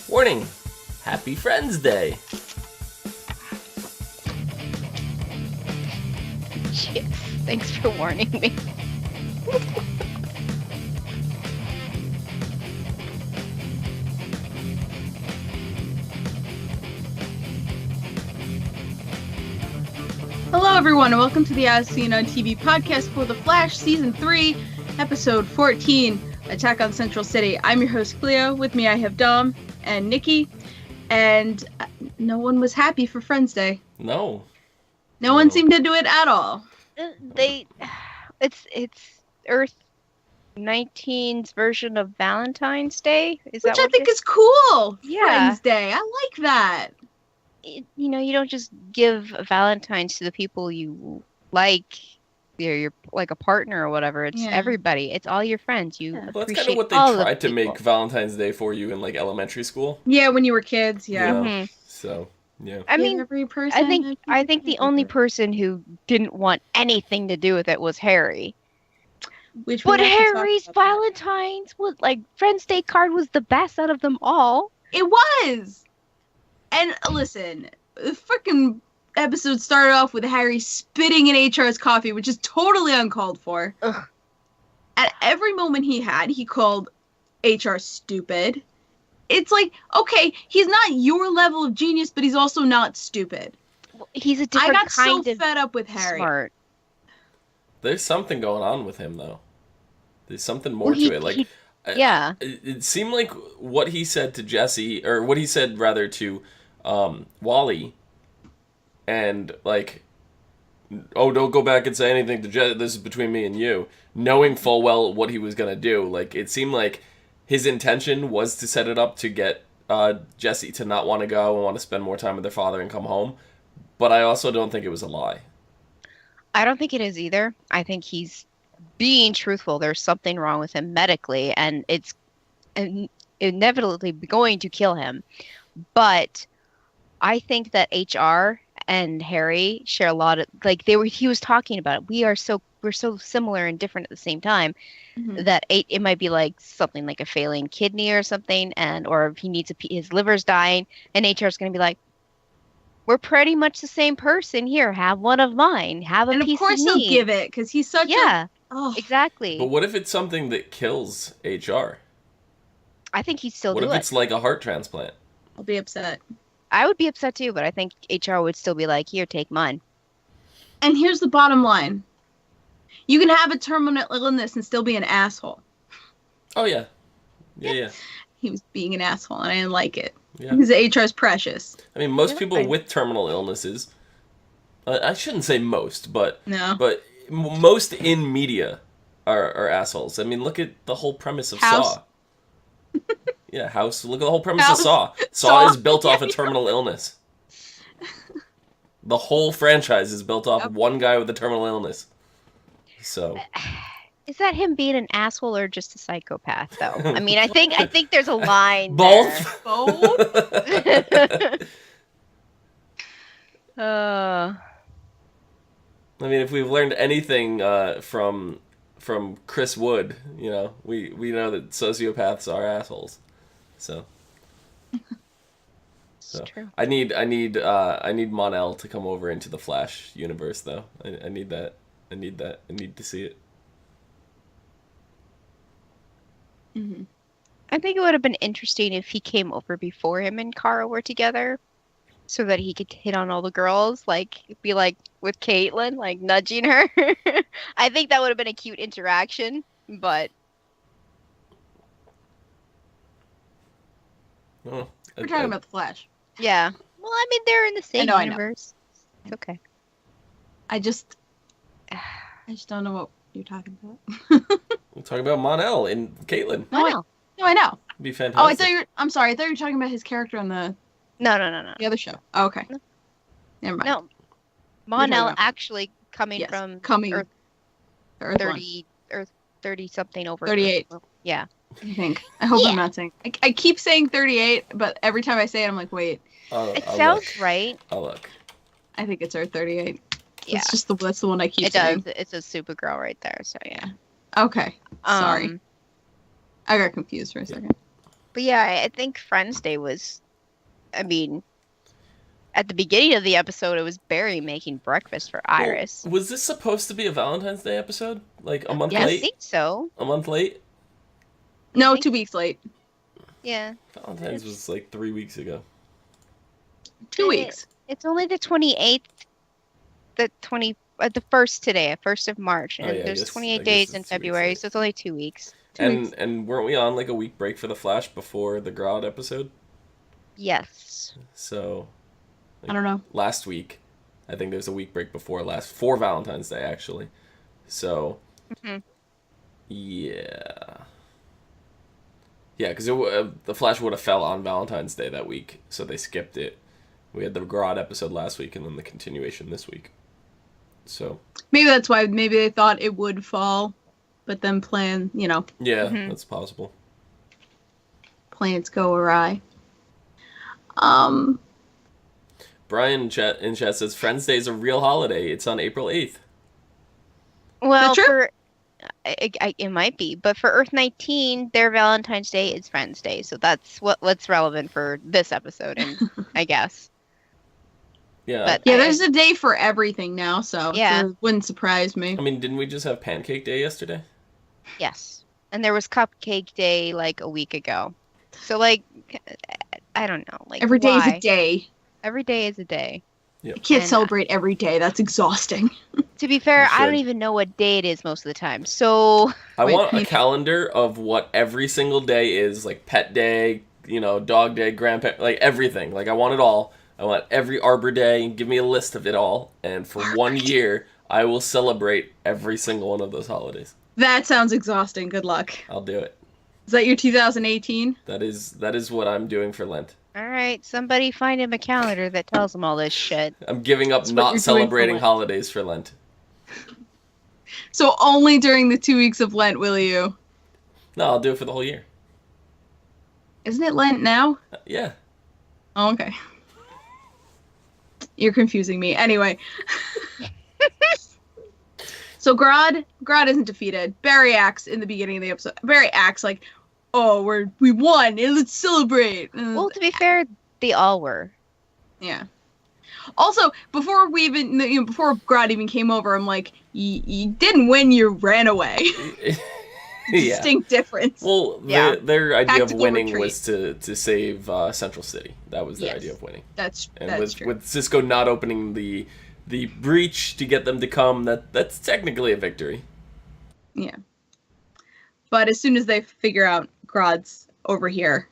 Warning! Happy Friends Day! Yes, thanks for warning me. Hello, everyone, and welcome to the As Seen on TV podcast for The Flash Season 3, Episode 14, Attack on Central City. I'm your host, Clio. With me, I have Dom and Nikki, and no one was happy for Friends Day. No. No one seemed to do it at all. It's Earth 19's version of Valentine's Day. Which I think is cool. Yeah. Friends Day. I like that. You don't just give Valentine's to the people you like. You're like a partner or whatever. It's everybody. It's all your friends. Well, that's kind of what they tried to make Valentine's Day for you in like elementary school. Yeah, when you were kids. Yeah. Mm-hmm. So yeah. I mean, every person. I think the only person who didn't want anything to do with it was Harry. But Harry's Valentine's was like Friends Day card was the best out of them all. It was. And listen, the freaking episode started off with Harry spitting in HR's coffee, which is totally uncalled for. Ugh. At every moment he called HR stupid. It's like, okay, he's not your level of genius, but he's also not stupid. Well, he's a different kind of I got so fed up with Harry. Smart. There's something going on with him, though. There's something more to it. Like, yeah. It seemed like what he said to Jesse, or what he said rather to Wally, and like, oh, don't go back and say anything to Jesse. This is between me and you. Knowing full well what he was gonna do, like it seemed like his intention was to set it up to get Jesse to not want to go and want to spend more time with their father and come home. But I also don't think it was a lie. I don't think it is either. I think he's being truthful. There's something wrong with him medically, and it's inevitably going to kill him. But I think that HR and Harry share a lot of he was talking about it. We're so similar and different at the same time that it might be like something like a failing kidney or something, or if he needs his liver's dying, and HR's going to be like, we're pretty much the same person here. Have one of mine. Have a piece of me. And of course he'll give it because he's such exactly. But what if it's something that kills HR? I think he'd still do it. What if it's like a heart transplant? I'll be upset. I would be upset too, but I think HR would still be like, here, take mine. And here's the bottom line. You can have a terminal illness and still be an asshole. Oh, yeah. Yeah. He was being an asshole, and I didn't like it. Yeah. Because HR is precious. I mean, most people with terminal illnesses, I shouldn't say most, but most in media are assholes. I mean, look at the whole premise of House. S.T.A.R. Yeah, House. Look at the whole premise of S.T.A.R. S.T.A.R. is built off a terminal illness. The whole franchise is built off one guy with a terminal illness. So, is that him being an asshole or just a psychopath, though? I mean, I think there's a line. Both. Both. I mean, if we've learned anything from Chris Wood, we know that sociopaths are assholes. So true. I need MonEl to come over into the Flash universe, though. I need that. I need to see it. Mm-hmm. I think it would have been interesting if he came over before him and Kara were together, so that he could hit on all the girls, be like with Caitlin, like nudging her. I think that would have been a cute interaction, but. Oh, We're talking about the Flash. Yeah. Well, I mean, they're in the same universe. It's okay. I just don't know what you're talking about. We're talking about MonEl and Caitlin. No, I know. It'd be fantastic. I'm sorry. I thought you were talking about his character on the... No. The other show. Oh, okay. No. Never mind. No. MonEl actually coming from Earth 30 something over 38. Yeah. I think. I hope I'm not saying... I keep saying 38, but every time I say it, I'm like, wait. It sounds right. I'll look. I think it's Earth 38. Yeah. That's the one I keep saying. It does. It's a Supergirl right there, so yeah. Okay. Sorry. I got confused for a second. But yeah, I think Friends Day was, I mean, at the beginning of the episode, it was Barry making breakfast for Well, Iris. was this supposed to be a Valentine's Day episode? Like a month Yes. I late? think so. A month late? No, think- 2 weeks late. Yeah. Valentine's was like 3 weeks ago. 2 weeks. It's only the 28th, the first today, 1st of March, and Oh, yeah, I there's guess- 28 I guess days it's in 2 weeks February, late. so it's only 2 weeks. 2 weeks. And weren't we on like a week break for the Flash before the Grodd episode? Yes. So I don't know. last week, I think there's a week break before for Valentine's Day actually. So Mhm. yeah, because the Flash would have fell on Valentine's Day that week, so they skipped it. We had the Grodd episode last week, and then the continuation this week. So Maybe that's why. Maybe they thought it would fall, but then plans yeah, Mhm. that's possible. plans go awry. Brian in chat says Friends Day is a real holiday. It's on April 8th. Well, true? for it might be, but for Earth 19, their Valentine's Day is Friends Day, so that's what's relevant for this episode, and I guess. Yeah. But Yeah, there's a day for everything now, so Yeah. it wouldn't surprise me. I mean, didn't we just have Pancake Day yesterday? Yes, and there was Cupcake Day like a week ago, so like I don't know, like Every day is why? a day. Every day is a day. You can't And, celebrate every day. That's exhausting. To be fair, You I don't should. even know what day it is most of the time. So I Wait, want a maybe- calendar of what every single day is, like Pet Day, Dog Day, Grandpa, like everything. Like I want it all. I want every Arbor Day. Give me a list of it all, and for 1 year, I will celebrate every single one of those holidays. That sounds exhausting. Good luck. I'll do it. Is that your 2018? That is what I'm doing for Lent. all right, somebody find him a calendar that tells him all this shit. I'm giving up That's what not you're doing for celebrating Lent. holidays for Lent. So only during the 2 weeks of Lent will you? No, I'll do it for the whole year. Isn't it Lent now? Yeah. Oh, okay. You're confusing me. Anyway. So Grodd isn't defeated. Barry acts in the beginning of the episode. Barry acts like, oh, we won. Let's celebrate. Well, to be fair, they all were. Yeah. Also, before before Grodd even came over, I'm like, you didn't win, you ran away. Yeah. Distinct difference. Well, Yeah. their idea of Tactical winning retreat. was to save Central City. That was their Yes. idea of winning. That's And true. with Cisco not opening the breach to get them to come, that's technically a victory. Yeah. But as soon as they figure out Grodd's over here,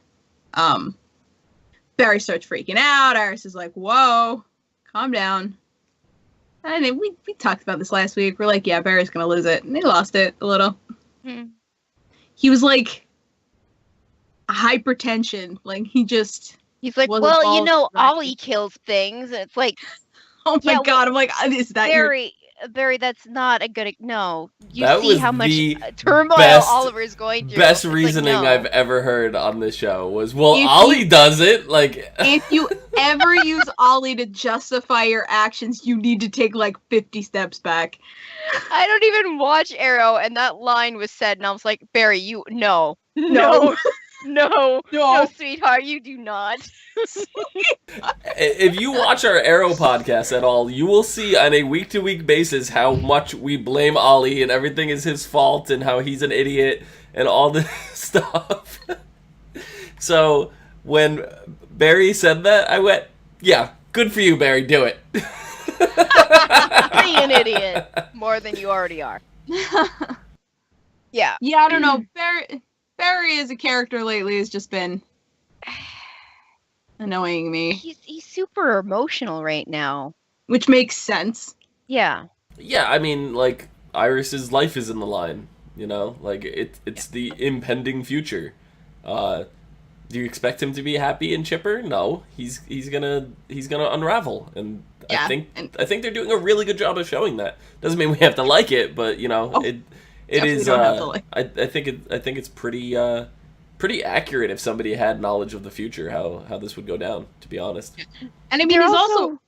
Barry starts freaking out. Iris is like, whoa, calm down. And we talked about this last week. We're like, yeah, Barry's gonna lose it. And they lost it a little. Hmm. He was like hypertension. Like he just He's like, Wasn't well, balls right. Ollie kills things. And it's like, oh my Yeah, god, I'm like, is that your Barry, that's not a good. No, you That see was how much the turmoil best- Oliver is going through. Best It's like, reasoning no. I've ever heard on this show was, well, If Ollie you- does it. Like, if you ever use Ollie to justify your actions, you need to take like 50 steps back. I don't even watch Arrow, and that line was said, and I was like, Barry, no, No. no, sweetheart, you do not. if you watch our Arrow podcast at all, you will see on a week-to-week basis how much we blame Ollie and everything is his fault and how he's an idiot and all this stuff. So when Barry said that, I went, yeah, good for you, Barry, do it. Be an idiot more than you already are. Yeah. Yeah, I don't know. Barry as a character lately has just been annoying me, He's super emotional right now. which makes sense. Yeah. Yeah, I mean, like, Iris's life is in the line, Like, it's the impending future. Do you expect him to be happy and chipper? No, he's gonna unravel, and Yeah, I think they're doing a really good job of showing that. Doesn't mean we have to like it, but it definitely is. don't have to like I think it's pretty accurate if somebody had knowledge of the future how this would go down. To be honest, And I mean, They're he's also-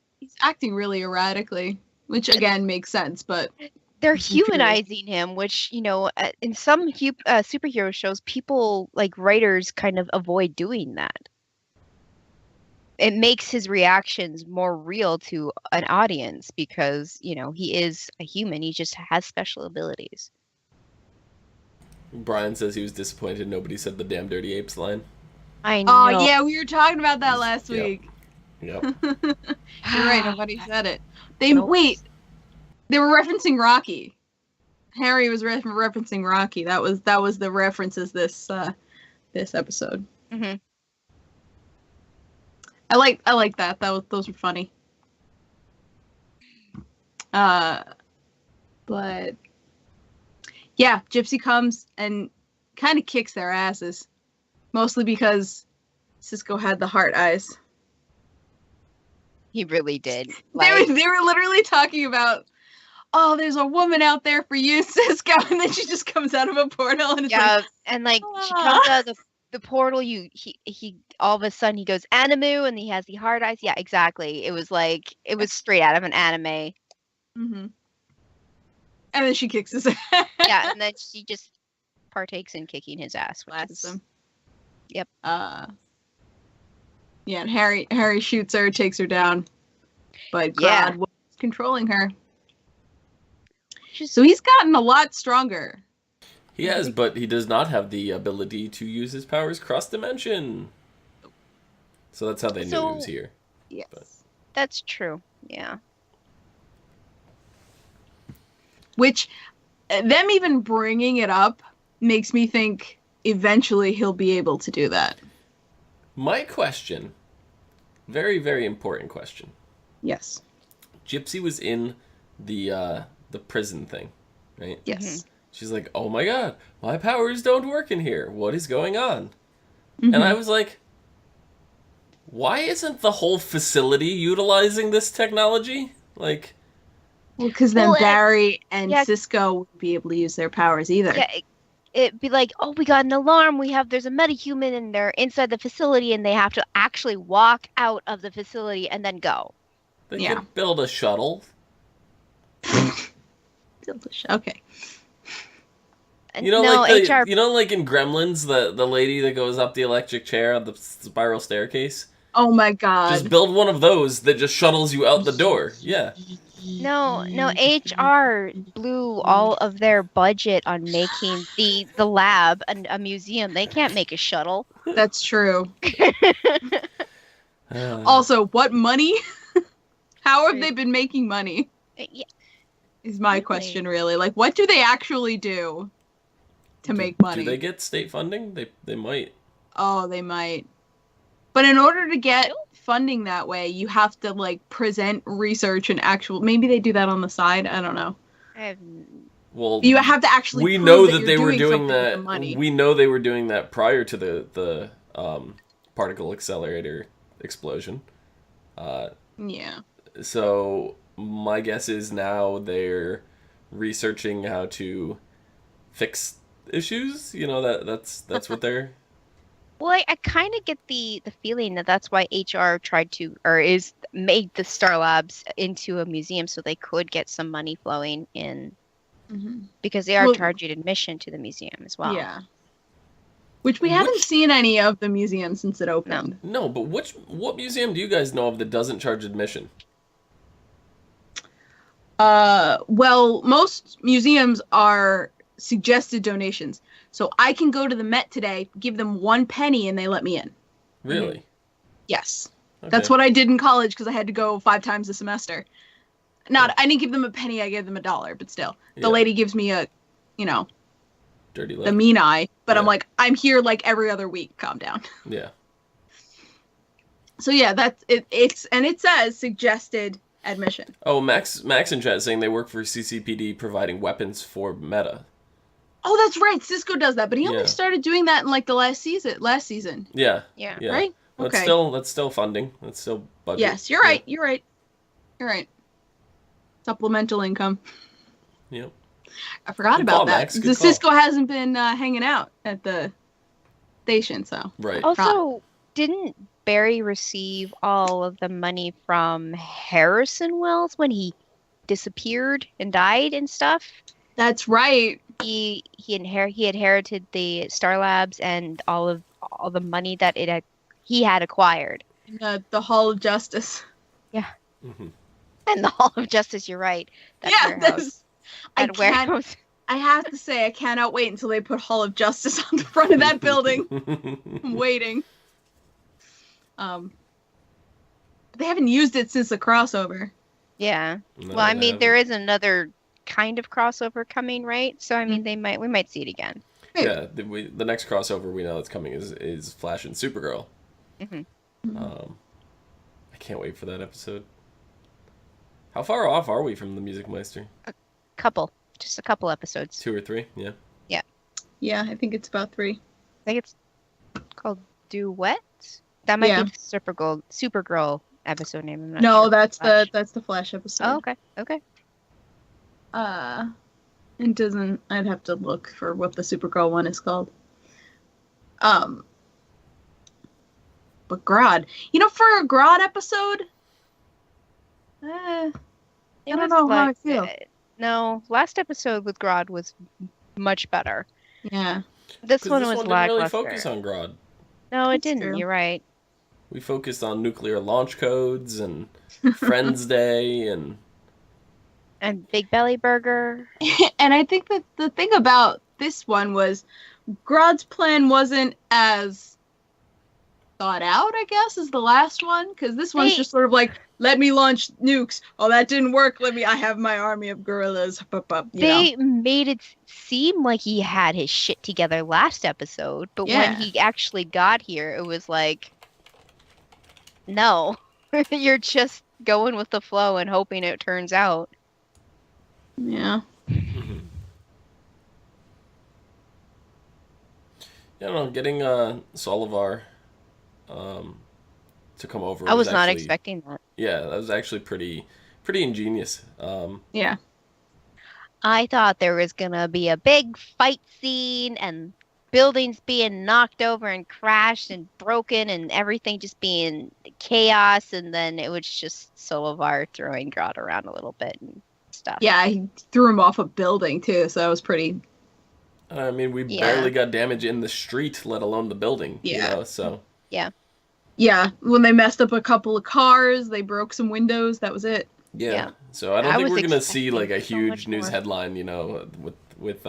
acting really erratically, which again makes sense. But they're It's infuriating. humanizing him, which, in some superhero shows, people, like writers, kind of avoid doing that. It makes his reactions more real to an audience because, he is a human. He just has special abilities. Brian says he was disappointed nobody said the damn dirty apes line. I Oh, know. yeah, we were talking about that last Yep. week. Yep. You're right, nobody said it. Nope. Wait, they were referencing Rocky. Harry was referencing Rocky. That was the references this episode. Hmm. I like that. Those were funny. But yeah, Gypsy comes and kind of kicks their asses, mostly because Cisco had the heart eyes. He really did. They were literally talking about, oh, there's a woman out there for you, Cisco, and then she just comes out of a portal and it's Yeah, like, and like she comes out of the portal. He all of a sudden he goes animu, and he has the hard eyes. Yeah, exactly. It was straight out of an anime. and then she kicks his ass. Yeah, and then she just partakes in kicking his ass. Blasts him. Yep. Yeah, and Harry shoots her, takes her down, but Grodd was controlling her. So he's gotten a lot stronger. He has, but he does not have the ability to use his powers cross-dimension. So that's how they knew he was here. Yes. But. That's true. Yeah. Which, them even bringing it up makes me think eventually he'll be able to do that. My question, very, very important question. Yes. Gypsy was in the prison thing, right? Yes. Mm-hmm. She's like, oh my god, my powers don't work in here. What is going on? And I was like, why isn't the whole facility utilizing this technology? Like, Well, because then Barry and Cisco wouldn't be able to use their powers either. Yeah, it'd be like, oh, we got an alarm. There's a metahuman, and they're inside the facility, and they have to actually walk out of the facility and then go. They could build a shuttle. Okay. You know, like in Gremlins, the lady that goes up the electric chair on the spiral staircase. Oh my god! Just build one of those that just shuttles you out the door. Yeah. No, HR blew all of their budget on making the lab a museum. They can't make a shuttle. That's true. Also, what money? How have they been making money? Yeah. Is my question really. Like, what do they actually do to make money? Do they get state funding? They might. Oh, they might. But in order to get funding that way, you have to, like, present research and actual... Maybe they do that on the side. I don't know. Well, you have to actually we prove know that they were doing doing something that. with the money. We know they were doing that prior to the particle accelerator explosion. Yeah. So my guess is now they're researching how to fix issues. You know, that's what they're... Well, I kind of get the feeling that that's why HR tried to, or made the S.T.A.R Labs into a museum so they could get some money flowing in. Mm-hmm. Because they are charging admission to the museum as well. Yeah. Which we haven't seen any of the museums since it opened. No, but what museum do you guys know of that doesn't charge admission? Well, most museums are suggested donations. So I can go to the Met today, give them 1 penny, and they let me in. Really? Yes. Okay. That's what I did in college because I had to go 5 times a semester. I didn't give them a penny, I gave them $1, but still. The lady gives me a, dirty look. The mean eye, but I'm like, I'm here like every other week, calm down. Yeah. So yeah, that's it. It says suggested admission. Oh, Max in chat saying they work for CCPD providing weapons for Meta. Oh, that's right. Cisco does that, but he only started doing that in like the last season. Yeah. Right? Okay. That's still funding. That's still budget. Yes, you're right. You're right. Supplemental income. Yep. I forgot about that. Max. Good Cisco hasn't been hanging out at the station, so. Right. Also, didn't Barry receive all of the money from Harrison Wells when he disappeared and died and stuff. That's right. He inherited the S.T.A.R Labs and all the money that he had acquired. The Hall of Justice. Yeah. Mhm. And the Hall of Justice, you're right. That Yeah, warehouse. Warehouse. I have to say, I cannot wait until they put Hall of Justice on the front of that building. I'm waiting. But they haven't used it since the crossover. Yeah. No, Well, I they mean, there haven't. is another kind of crossover coming, right? So I mean, we might see it again. Yeah, the next crossover we know that's coming is Flash and Supergirl. Hmm. I can't wait for that episode. How far off are we from the Music Meister? Just a couple episodes. 2 or 3? Yeah. Yeah, I think it's about 3. I think it's called Duet. That might Yeah. be the Supergirl episode name. I'm not No, sure. that's Flash. the Flash episode. Oh, okay. It doesn't. I'd have to look for what the Supergirl one is called. But Grodd, for a Grodd episode, I don't know how I feel. No, last episode with Grodd was much better. Yeah. This 'Cause one this was one didn't really lackluster. focus on Grodd. No, it That's didn't. true. You're right. We focused on nuclear launch codes and Friends Day and And Big Belly Burger. And I think that the thing about this one was Grodd's plan wasn't as thought out, I guess, as the last one, because this one's just sort of like, let me launch nukes. Oh, that didn't work. I have my army of gorillas. They made it seem like he had his shit together last episode, but Yeah. when he actually got here, it was like, no, you're just going with the flow and hoping it turns out. Yeah. I don't know, getting Solivar to come over. I was not actually- expecting that. Yeah, that was actually pretty ingenious. Yeah. I thought there was gonna be a big fight scene and buildings being knocked over and crashed and broken and everything just being chaos, and then it was just Solovar throwing Grodd around a little bit and stuff. Yeah, he threw him off a building, too, so that was pretty... I mean, we Yeah. barely got damage in the street, let alone the building. Yeah. So Yeah, when they messed up a couple of cars, they broke some windows, that was it. yeah. So I don't I think was we're gonna see like a expecting so huge much news more. headline, with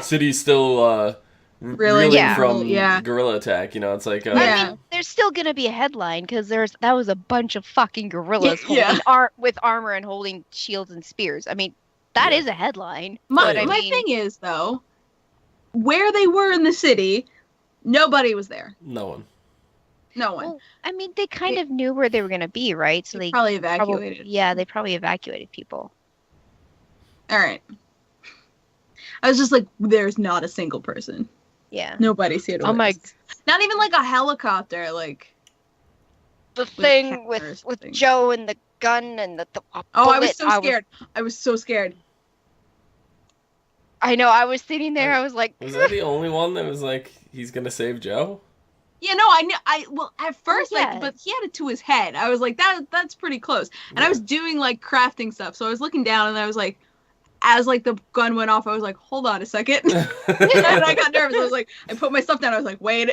city still Really? reeling Yeah. from Yeah. guerrilla attack. It's like Yeah. I mean, there's still gonna be a headline because that was a bunch of fucking gorillas Yeah. holding with armor and holding shields and spears. I mean, that Yeah. is a headline. My but I mean, thing is, though, where they were in the city, nobody was there. no one. No one. well, I mean, they kind of knew where they were gonna be, right? So They they probably evacuated. they probably evacuated people. All right. I was just like, there's not a single person. Yeah. Nobody's here to Oh my- witness. Not even like a helicopter, like... The With thing cameras with and things. Joe and the gun and the Oh, I was bullet, so scared. I was so scared. I know. I was sitting there. I was like, Was that the only one that was like, he's gonna save Joe? Yeah, no, I knew. Well, at first, yeah. but he had it to his head. I was like, that's pretty close. And I was doing like crafting stuff, so I was looking down, and I was like, as like the gun went off, I was like, hold on a second. And I got nervous. I was like, I put my stuff down. I was like, wait,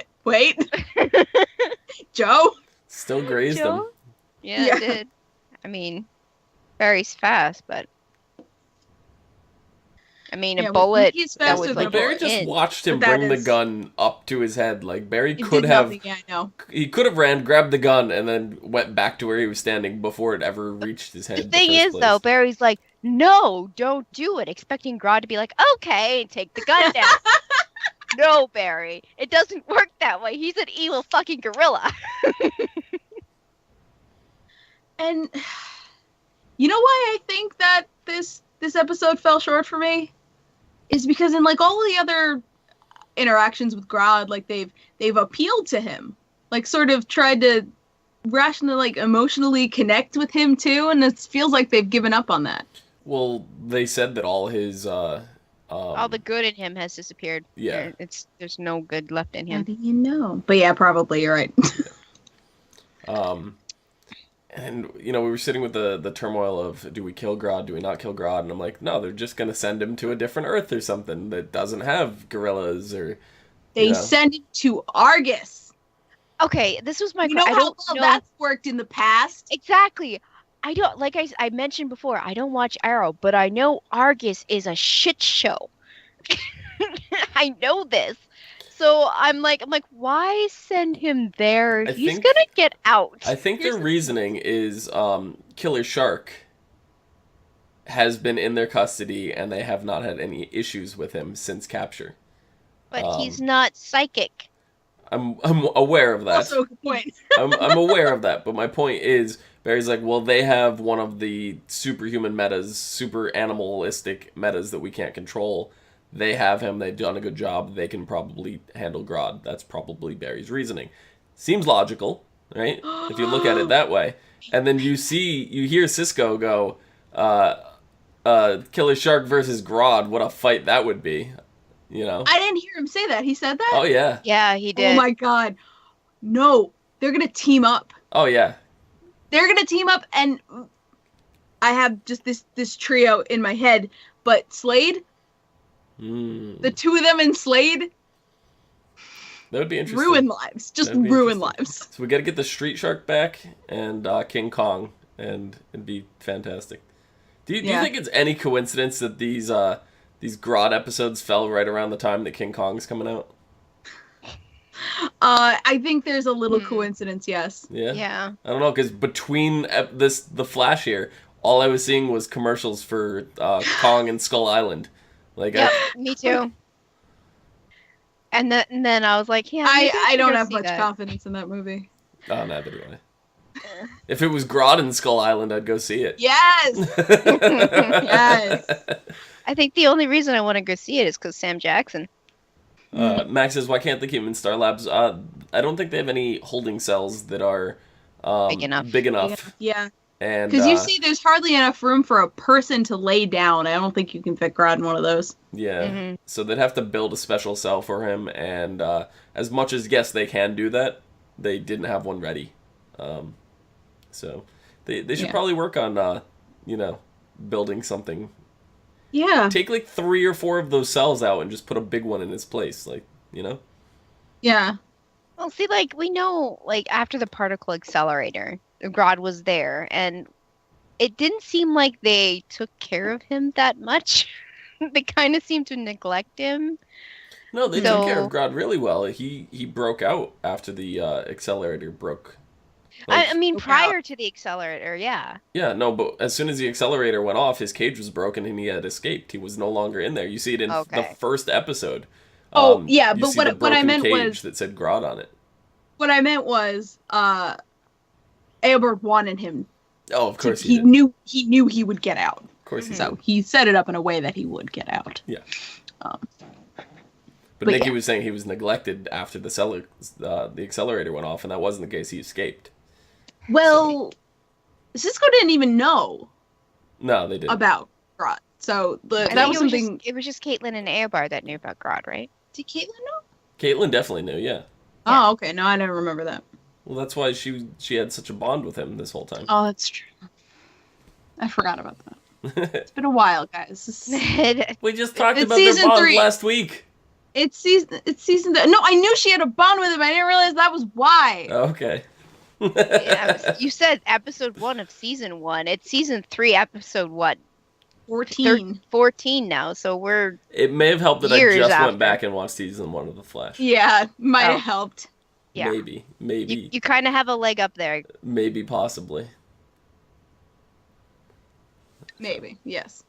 Joe. Still grazed him. Joe? Yeah, Yeah. it did. I mean, Barry's fast, but I mean, Yeah, a well, bullet he's that faster was than like a Barry bullet. just in. watched him But that bring the is- gun up to his head. Like Barry It could did have, nothing. Yeah, I know. he could have ran, grabbed the gun, and then went back to where he was standing before it ever reached his head. The in thing first is, place. though, Barry's like, no, don't do it, expecting Grodd to be like, okay, and take the gun down. No, Barry, it doesn't work that way. He's an evil fucking gorilla. And you know why I think that this episode fell short for me is because in like all the other interactions with Grodd, like they've appealed to him, like sort of tried to rationally, like emotionally connect with him too, and it feels like they've given up on that. Well, they said that all his All the good in him has disappeared. Yeah. There's no good left in How him. do you know? But yeah, probably you're right. And, we were sitting with the turmoil of, do we kill Grodd, do we not kill Grodd? And I'm like, no, they're just going to send him to a different Earth or something that doesn't have gorillas or, They send him to Argus. Okay, this was my... You know how well that's worked in the past? Exactly. I don't... Like I mentioned before, I don't watch Arrow, but I know Argus is a shit show. I know this. So I'm like, why send him there? He's gonna get out. I think their reasoning is Killer Shark has been in their custody and they have not had any issues with him since capture. But he's not psychic. I'm aware of that. Also a good point. I'm aware of that, but my point is, Barry's like, well, they have one of the superhuman metas, super animalistic metas that we can't control. They have him, they've done a good job, they can probably handle Grodd. That's probably Barry's reasoning. Seems logical, right? If you look at it that way. And then you hear Cisco go, Killer Shark versus Grodd, what a fight that would be. I didn't hear him say that. He said that? Oh, yeah. Yeah, he did. Oh, my God. No. They're going to team up. Oh, yeah. They're going to team up, and I have just this trio in my head. But Slade, the two of them in Slade, that would be interesting. Ruin lives. Just ruin lives. So we got to get the Street Shark back and King Kong, and it'd be fantastic. Do you think it's any coincidence that these Grodd episodes fell right around the time that King Kong's coming out? I think there's a little coincidence, yes. Yeah? I don't know, because between the Flash here, all I was seeing was commercials for Kong and Skull Island. Like, me too. And then I was like, yeah, I don't have much confidence in that movie. Oh, neither do I. If it was Grodd and Skull Island, I'd go see it. Yes! Yes! I think the only reason I want to go see it is because Sam Jackson. Max says, why can't they keep them in Star Labs? I don't think they have any holding cells that are big enough. Yeah. Because you see, there's hardly enough room for a person to lay down. I don't think you can fit Grodd in one of those. Yeah. Mm-hmm. So they'd have to build a special cell for him, and as much as, yes, they can do that, they didn't have one ready. So they should probably work on, building something. Yeah. Take, 3 or 4 of those cells out and just put a big one in its place, Yeah. Well, see, we know, after the particle accelerator, Grodd was there, and it didn't seem like they took care of him that much. They kind of seemed to neglect him. No, they took care of Grodd really well. He broke out after the accelerator broke. Prior to the accelerator, yeah. Yeah, no, but as soon as the accelerator went off, his cage was broken and he had escaped. He was no longer in there. You see it in the first episode. But what I meant was that said Grodd on it. What I meant was, Eobard wanted him. Oh, of course he knew he would get out. Of course he did. So he set it up in a way that he would get out. Yeah. But Nikki was saying he was neglected after the accelerator went off, and that wasn't the case. He escaped. Well, Cisco didn't even know. No, they didn't. About Grodd. So that was something. It was just Caitlin and Eobard that knew about Grodd, right? Did Caitlin know? Caitlin definitely knew. Yeah. Oh, okay. No, I never remember that. Well, that's why she had such a bond with him this whole time. Oh, that's true. I forgot about that. It's been a while, guys. We just talked about their bond 3. last week. It's season. No, I knew she had a bond with him. I didn't realize that was why. Okay. You said episode 1 of season 1. It's season 3, episode what? 14. 14 now. So we're. It may have helped that I just went back and watched season 1 of The Flash. Yeah, might have helped. Yeah. Maybe. You kind of have a leg up there. Maybe, possibly. Maybe, yes.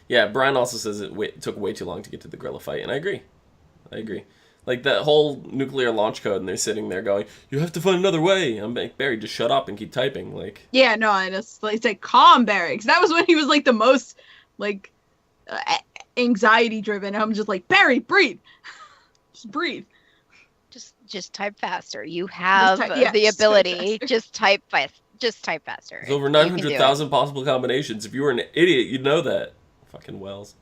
Yeah, Brian also says it took way too long to get to the gorilla fight, and I agree. Like that whole nuclear launch code, and they're sitting there going, "You have to find another way." I'm like, Barry, just shut up and keep typing. Like. Yeah, no, I just say calm, Barry, because that was when he was the most anxiety driven. I'm just like, Barry, breathe, just breathe. Just type faster. You have the ability. Just type fast. Just type faster. There's over 900,000 possible combinations. If you were an idiot, you'd know that. Fucking Wells.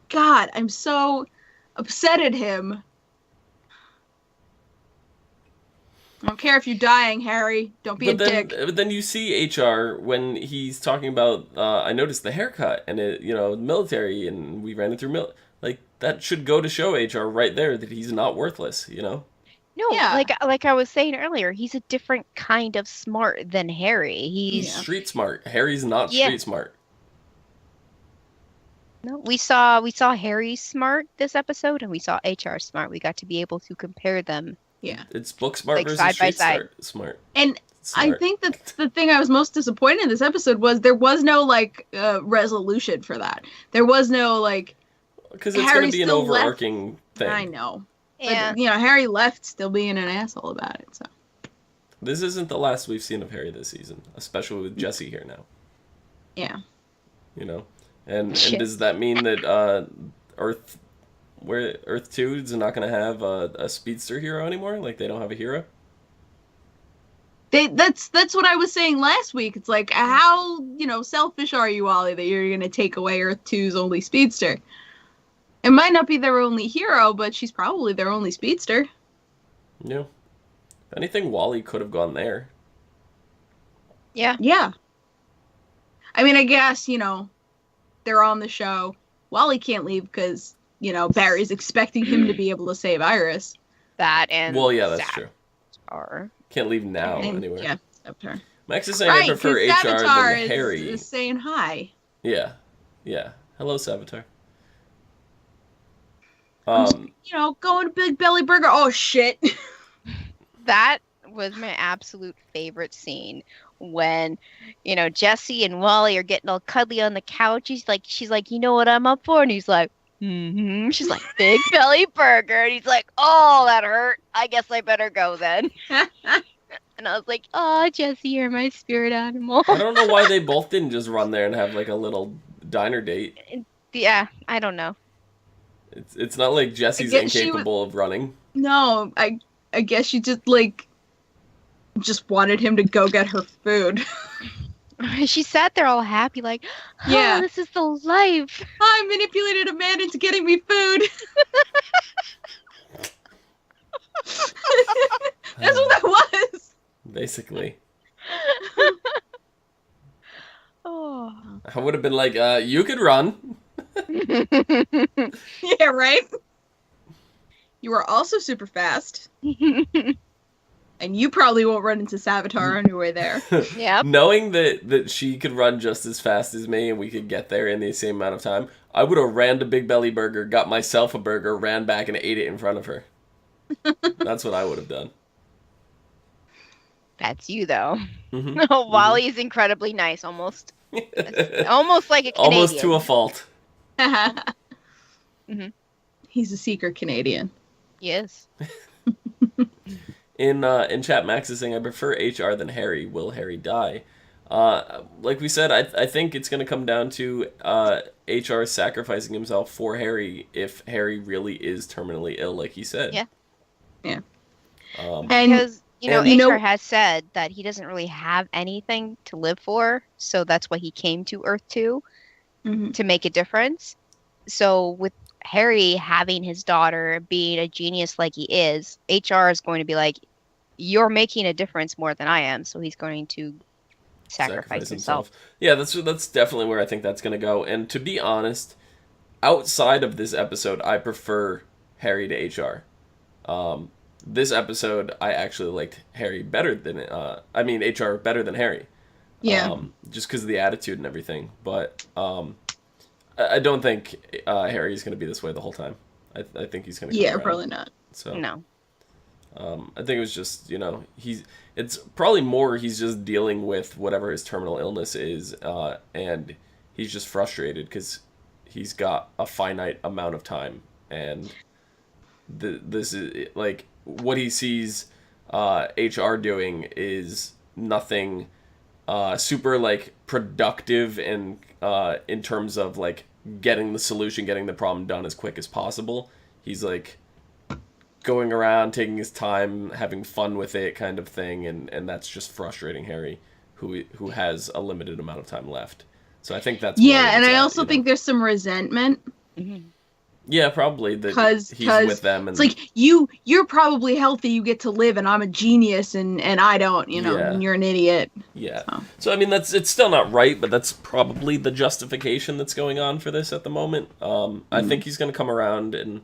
God, I'm so upset at him. I don't care if you're dying, Harry. Don't be a dick. But then you see HR when he's talking about, I noticed the haircut and it, military, and we ran it through like, that should go to show HR right there that he's not worthless, No, Yeah. like I was saying earlier, he's a different kind of smart than Harry. He's street smart. Harry's not Yeah. street smart. No, we saw Harry smart this episode, and we saw HR smart. We got to be able to compare them. Yeah. It's book smart Like, versus side by street side. smart. And Smart. I think that the thing I was most disappointed in this episode was there was no, like, resolution for that. There was no, like... Because it's Harry going to be an still overarching thing. I know. Yeah. But, Harry left still being an asshole about it, so... This isn't the last we've seen of Harry this season, especially with Jesse here now. Yeah. And Shit. does that mean that Earth 2 is not going to have a speedster hero anymore? Like, they don't have a hero? That's what I was saying last week. It's like, how, selfish are you, Wally, that you're going to take away Earth 2's only speedster? It might not be their only hero, but she's probably their only speedster. Yeah. If anything, Wally could have gone there. Yeah. Yeah. I mean, I guess, they're on the show. Wally can't leave because, Barry's expecting him to be able to save Iris. That and Well, yeah, that's true. Savitar. Can't leave now, And, anyway. Yeah, Savitar. Max is saying I prefer 'cause HR Savitar than Harry. is saying hi. Yeah. Hello, Savitar. Going to Big Belly Burger. Oh, shit. That was my absolute favorite scene when, Jesse and Wally are getting all cuddly on the couch. She's like, you know what I'm up for? And he's like, mm-hmm. She's like, Big Belly Burger. And he's like, oh, that hurt. I guess I better go then. And I was like, oh, Jesse, you're my spirit animal. I don't know why they both didn't just run there and have, like, a little diner date. Yeah, I don't know. It's not like Jesse's I guess incapable of running. No, I guess she just wanted him to go get her food. She sat there all happy, like, oh, Yeah. this is the life. I manipulated a man into getting me food. That's what that was. Basically. Oh. I would have been like, you could run. Yeah, right? You are also super fast. And you probably won't run into Savitar on your way there. Yep. Knowing that she could run just as fast as me and we could get there in the same amount of time, I would have ran to Big Belly Burger, got myself a burger, ran back and ate it in front of her. That's what I would have done. That's you, though. Mm-hmm. No, Wally is incredibly nice, almost like a Canadian. Almost to a fault. Mm-hmm. He's a secret Canadian. Yes. In chat, Max is saying, I prefer HR than Harry. Will Harry die? Like we said, I think it's going to come down to HR sacrificing himself for Harry if Harry really is terminally ill, like he said. Yeah. Yeah. Because, and- HR has said that he doesn't really have anything to live for, so that's why he came to Earth 2 to make a difference. So with Harry having his daughter, being a genius like he is, HR is going to be like, you're making a difference more than I am, so he's going to sacrifice himself. Yeah, that's definitely where I think that's going to go. And to be honest, outside of this episode, I prefer Harry to HR. This episode, I actually liked Harry better than HR better than Harry. Yeah. Just because of the attitude and everything. But I don't think Harry's going to be this way the whole time. I think he's going to. Yeah, probably not. So No. I think it was just it's probably more he's just dealing with whatever his terminal illness is, and he's just frustrated because he's got a finite amount of time, and this is like what he sees HR doing is nothing super like productive and in terms of like getting the solution, getting the problem done as quick as possible. He's like going around, taking his time, having fun with it kind of thing, and that's just frustrating Harry, who has a limited amount of time left. So I think that's and I also think there's some resentment. Mm-hmm. Yeah, probably that Because he's with them. And it's like, you're probably healthy, you get to live, and I'm a genius, and I don't, and you're an idiot. Yeah. So I mean, it's still not right, but that's probably the justification that's going on for this at the moment. I think he's going to come around, and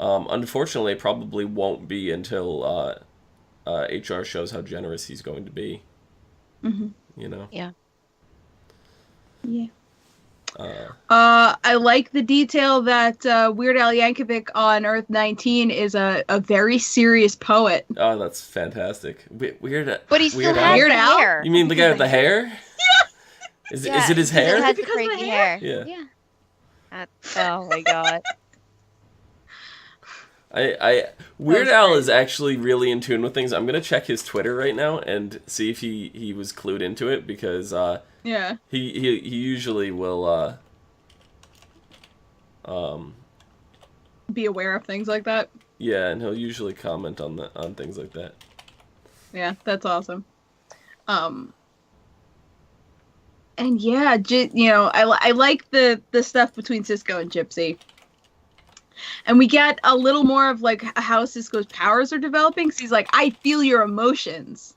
unfortunately, it probably won't be until HR shows how generous he's going to be. Yeah. Yeah. I like the detail that Weird Al Yankovic on Earth 19 is a very serious poet. Oh, that's fantastic. Weird. But he still Weird has Al? Weird the Al? hair. You mean the guy with the hair? Yeah. Is it his hair? He has the Because of the crazy hair? hair. Yeah. Oh my god. Weird Al is actually really in tune with things. I'm gonna check his Twitter right now and see if he was clued into it, because Yeah. he usually will Be aware of things like that. yeah, and he'll usually comment on things like that. Yeah, that's awesome. And yeah, I like the stuff between Cisco and Gypsy. And we get a little more of like how Cisco's powers are developing. So he's like, I feel your emotions.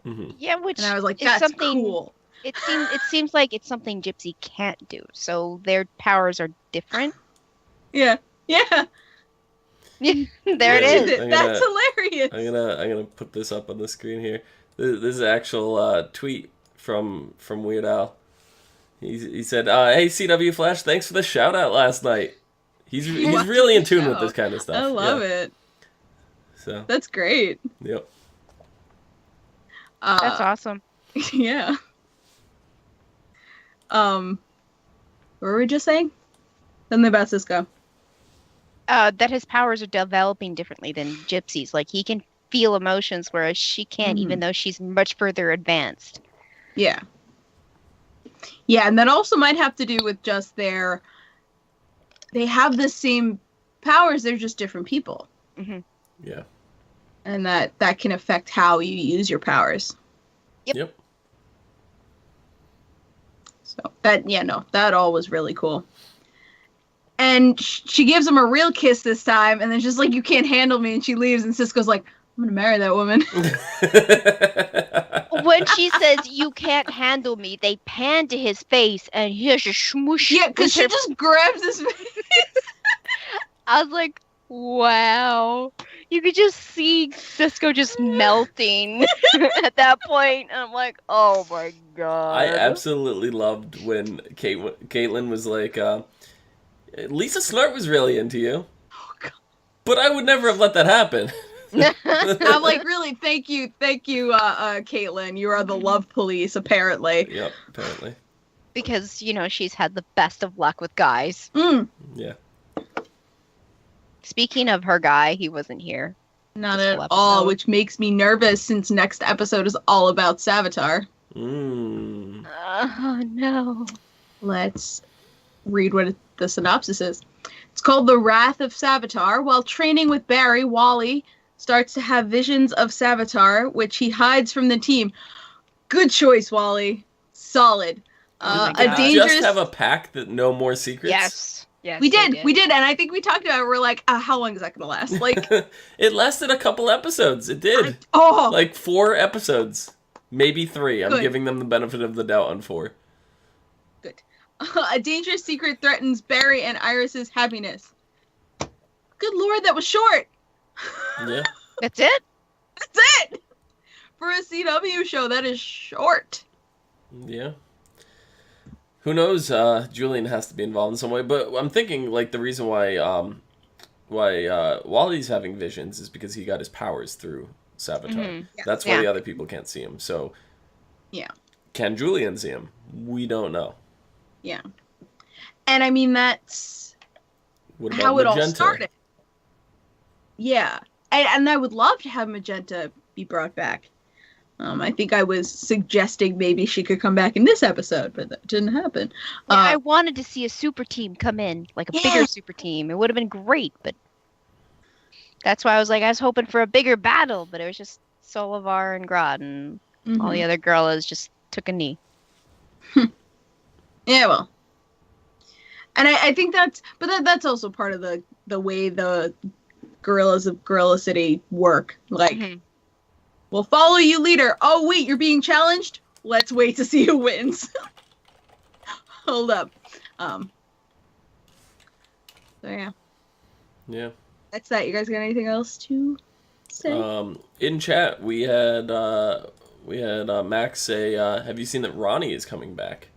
Mm-hmm. Yeah, which And I was like, is that's something cool. it seems like it's something Gypsy can't do. So their powers are different. Yeah. Yeah. There it Yeah. is. That's hilarious. I'm gonna put this up on the screen here. This is an actual tweet from Weird Al. He said, "Hey CW Flash, thanks for the shout out last night." He's really in tune with this kind of stuff. I love it. So That's great. yep. That's awesome. Yeah. What were we just saying? Something about Cisco. That his powers are developing differently than Gypsy's. Like he can feel emotions, whereas she can't, even though she's much further advanced. Yeah. Yeah, and that also might have to do with just they have the same powers, they're just different people. Mm-hmm. Yeah. And that can affect how you use your powers. Yep. So that all was really cool. And she gives him a real kiss this time, and then just like, you can't handle me, and she leaves, and Cisco's like, I'm gonna marry that woman. When she says, you can't handle me, they pan to his face, and he has a smoosh. Yeah, because she just grabs his face. I was like, wow. You could just see Cisco just melting at that point. And I'm like, oh my god. I absolutely loved when Caitlin was like, Lisa Snart was really into you. Oh, God. But I would never have let that happen. I'm like, really, thank you, Caitlin. You are the love police, apparently. Yep, apparently. Because, she's had the best of luck with guys. Yeah. Speaking of her guy, he wasn't here. Not This at whole all, episode. which makes me nervous since next episode is all about S.T.A.R. Oh, no. Let's read what the synopsis is. It's called The Wrath of S.T.A.R. While training with Barry, Wally starts to have visions of S.T.A.R, which he hides from the team. Good choice, Wally. Solid. my A God. dangerous... Just have a pact that no more secrets? Yes. Yes, We they did, and I think we talked about it. We're like, how long is that going to last? Like, It lasted a couple episodes. It did. oh, Like 4 episodes. Maybe 3. I'm Good. giving them the benefit of the doubt on 4. good. A dangerous secret threatens Barry and Iris's happiness. Good lord, that was short. Yeah. That's it? That's it. For a CW show, that is short. Yeah. Who knows? Julian has to be involved in some way, but I'm thinking like the reason why Wally's having visions is because he got his powers through S.T.A.R. Mhm. That's why Yeah. the other people can't see him. So, Yeah. can Julian see him? We don't know. Yeah. And I mean, that's What about how it Magenta? all started. Yeah. And I would love to have Magenta be brought back. I think I was suggesting maybe she could come back in this episode, but that didn't happen. Yeah, I wanted to see a super team come in, like a bigger super team. It would have been great, but that's why I was hoping for a bigger battle, but it was just Solivar and Grodd, and all the other girls just took a knee. Yeah, well. And I think that's also part of the way the guerrillas of Gorilla City work. Like, we'll follow you, leader. Oh wait, you're being challenged? Let's wait to see who wins. Hold up. So yeah. Yeah. That's that. You guys got anything else to say? In chat, we had Max say, "Have you seen that Ronnie is coming back?"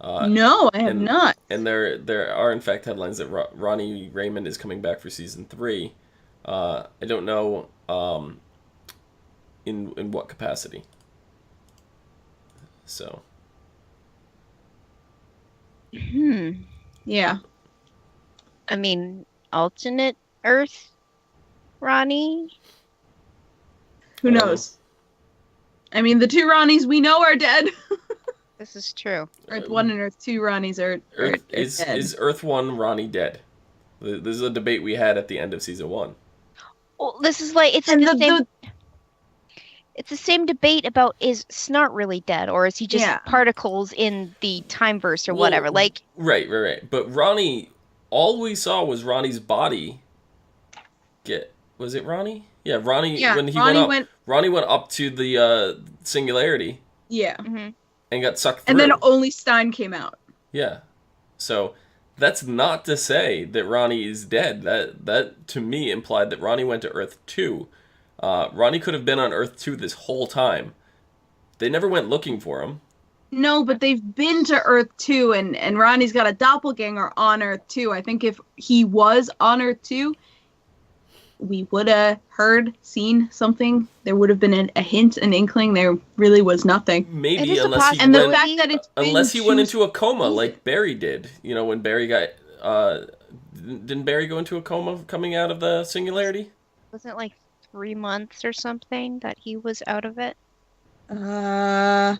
No, I have not. And there are in fact headlines that Ronnie Raymond is coming back for season 3. I don't know in what capacity. So. Yeah. I mean, alternate Earth, Ronnie. Who knows? I mean, the 2 Ronnies we know are dead. This is true. Earth 1 and Earth 2 Ronnies are dead. Is Earth 1 Ronnie dead? This is a debate we had at the end of season 1. Well, this is like it's the same debate about is S.T.A.R really dead, or is he just particles in the time verse or whatever? Like right. But Ronnie, all we saw was Ronnie's body. Was it Ronnie? Yeah, Ronnie. Yeah, when he Ronnie went up to the singularity. Yeah. And got sucked through. And then only Stein came out. Yeah. So that's not to say that Ronnie is dead. That to me implied that Ronnie went to Earth 2. Ronnie could have been on Earth 2 this whole time. They never went looking for him. No, but they've been to Earth 2, and Ronnie's got a doppelganger on Earth 2. I think if he was on Earth 2, we would have seen something. There would have been a hint, an inkling. There really was nothing. Maybe unless he went into a coma like Barry did. You know, when Barry got didn't Barry go into a coma coming out of the singularity? Wasn't it like 3 months or something that he was out of it? I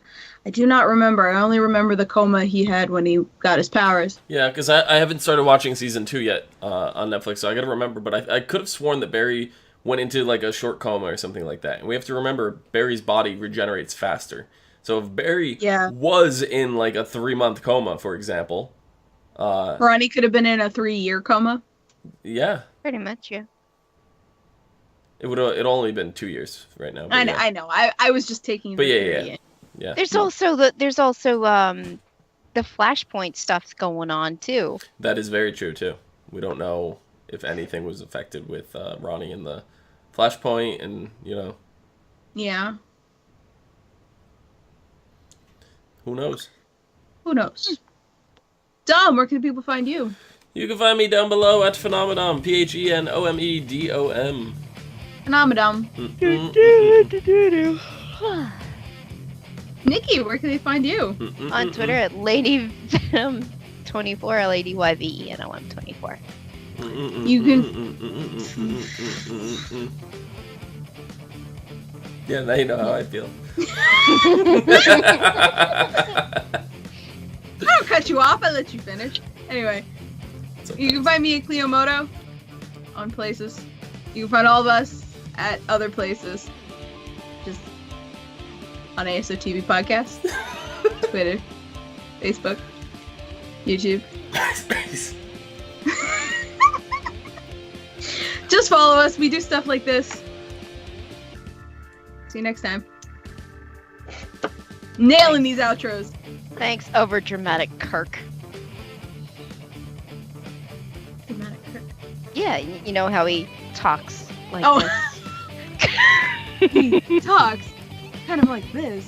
do not remember. I only remember the coma he had when he got his powers. Yeah, because I haven't started watching season 2 yet on Netflix, so I gotta remember. But I could have sworn that Barry went into like a short coma or something like that. And we have to remember Barry's body regenerates faster. So if Barry was in like a 3-month coma, for example, Ronnie could have been in a 3-year coma. Yeah, pretty much. Yeah. It only been 2 years right now. I know. I was just taking. But yeah. There's also the Flashpoint stuff going on too. That is very true too. We don't know if anything was affected with Ronnie in the Flashpoint, and you know. Yeah. Who knows? Dom, where can people find you? You can find me down below at Phenomenon, PHENOMEDOM. Phenomenon. Nikki, where can they find you? On Twitter at LadyVenom24, LadyYVENOM24. You can. Yeah, now you know how I feel. I don't cut you off. I let you finish. Anyway, you can find me at Clio Moto on places. You can find all of us at other places. Just on ASOTV podcast, Twitter, Facebook, YouTube. MySpace. Just follow us. We do stuff like this. See you next time. Nailing these outros. Thanks, over dramatic Kirk. Dramatic Kirk. Yeah, you know how he talks like this. He talks kind of like this.